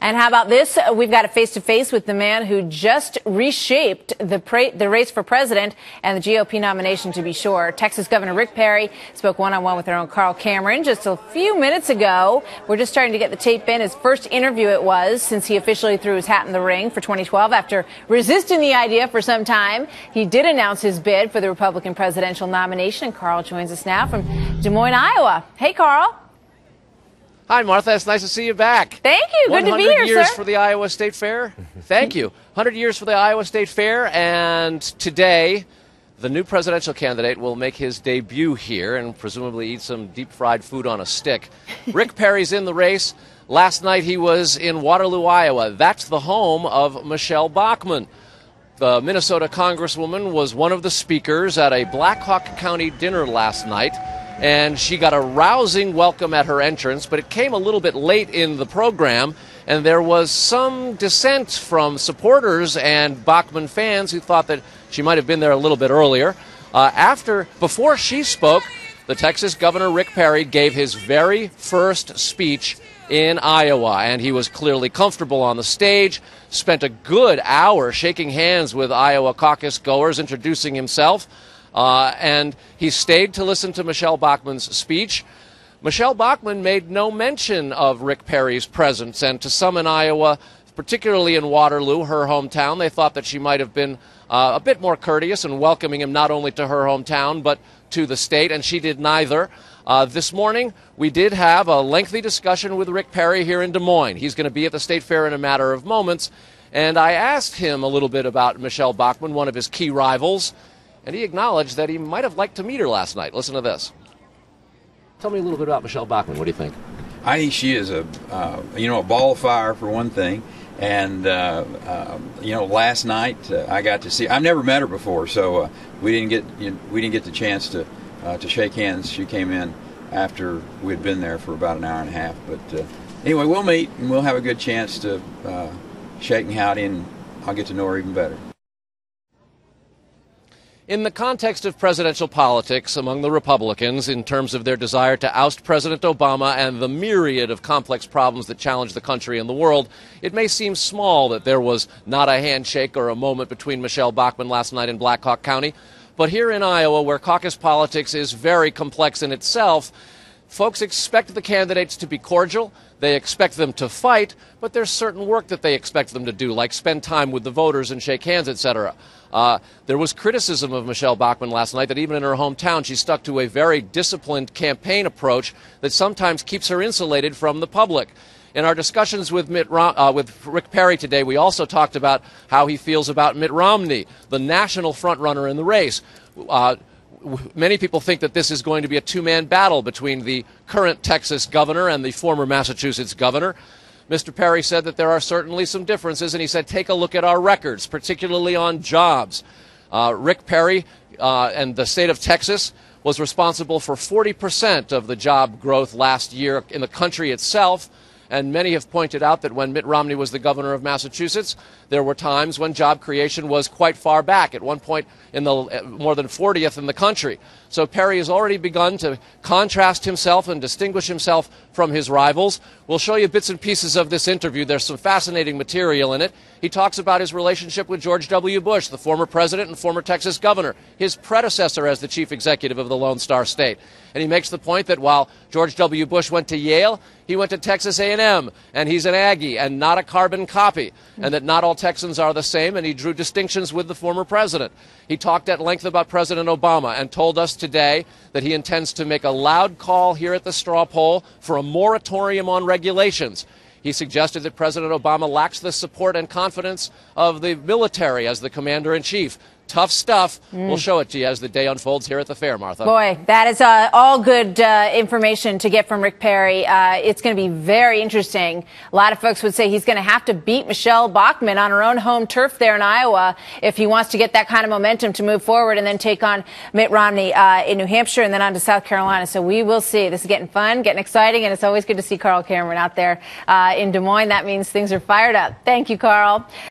And how about this? We've got a face-to-face with the man who just reshaped the race for president and the GOP nomination, to be sure. Texas Governor Rick Perry spoke one-on-one with our own Carl Cameron just a few minutes ago. We're just starting to get the tape in. His first interview it was since he officially threw his hat in the ring for 2012 after resisting the idea for some time. He did announce his bid for the Republican presidential nomination. Carl joins us now from Des Moines, Iowa. Hey, Carl. Hi, Martha. It's nice to see you back. Thank you. Good to be here, 100 years sir. for the Iowa State Fair. Thank you. 100 years for the Iowa State Fair, and today the new presidential candidate will make his debut here and presumably eat some deep-fried food on a stick. Rick Perry's in the race. Last night he was in Waterloo, Iowa. That's the home of Michelle Bachmann. The Minnesota congresswoman was one of the speakers at a Black Hawk County dinner last night, and she got a rousing welcome at her entrance, but it came a little bit late in the program, and there was some dissent from supporters and Bachmann fans who thought that she might have been there a little bit earlier. Before she spoke, the Texas Governor Rick Perry gave his very first speech in Iowa, and he was clearly comfortable on the stage, spent a good hour shaking hands with Iowa caucus goers, introducing himself, and he stayed to listen to Michelle Bachmann's speech. Michelle Bachmann made no mention of Rick Perry's presence, and to some in Iowa, particularly in Waterloo, her hometown, they thought that she might have been a bit more courteous and welcoming him not only to her hometown but to the state, and she did neither. This morning, we did have a lengthy discussion with Rick Perry here in Des Moines. He's going to be at the State Fair in a matter of moments, and I asked him a little bit about Michelle Bachmann, one of his key rivals, and he acknowledged that he might have liked to meet her last night. Listen to this. Tell me a little bit about Michelle Bachmann. What do you think? I think she is a ball of fire for one thing, and last night I got to see. I've never met her before, so we didn't get the chance to shake hands. She came in after we'd been there for about an hour and a half. But anyway, we'll meet and we'll have a good chance to shake and howdy, and I'll get to know her even better. In the context of presidential politics among the Republicans, in terms of their desire to oust President Obama and the myriad of complex problems that challenge the country and the world, it may seem small that there was not a handshake or a moment between Michelle Bachmann last night in Black Hawk County. But here in Iowa, where caucus politics is very complex in itself, folks expect the candidates to be cordial. They expect them to fight, but there's certain work that they expect them to do, like spend time with the voters and shake hands, etc. There was criticism of Michelle Bachmann last night that even in her hometown, she stuck to a very disciplined campaign approach that sometimes keeps her insulated from the public. In our discussions with Rick Perry today, we also talked about how he feels about Mitt Romney, the national frontrunner in the race. Many people think that this is going to be a two-man battle between the current Texas governor and the former Massachusetts governor. Mr. Perry said that there are certainly some differences, and he said, take a look at our records, particularly on jobs. Rick Perry and the state of Texas was responsible for 40% of the job growth last year in the country itself. And many have pointed out that when Mitt Romney was the governor of Massachusetts, there were times when job creation was quite far back, at one point in the more than 40th in the country. So Perry has already begun to contrast himself and distinguish himself from his rivals. We'll show you bits and pieces of this interview. There's some fascinating material in it. He talks about his relationship with George W. Bush, the former president and former Texas governor, his predecessor as the chief executive of the Lone Star State. And he makes the point that while George W. Bush went to Yale, he went to Texas A&M, and he's an Aggie and not a carbon copy, and that not all Texans are the same, and he drew distinctions with the former president. He talked at length about President Obama and told us today that he intends to make a loud call here at the straw poll for a moratorium on regulations. He suggested that President Obama lacks the support and confidence of the military as the commander-in-chief. Tough stuff. We'll show it to you as the day unfolds here at the fair, Martha. Boy, that is all good information to get from Rick Perry. It's going to be very interesting. A lot of folks would say he's going to have to beat Michelle Bachmann on her own home turf there in Iowa if he wants to get that kind of momentum to move forward and then take on Mitt Romney in New Hampshire and then on to South Carolina. So we will see. This is getting fun, getting exciting, and it's always good to see Carl Cameron out there in Des Moines. That means things are fired up. Thank you, Carl.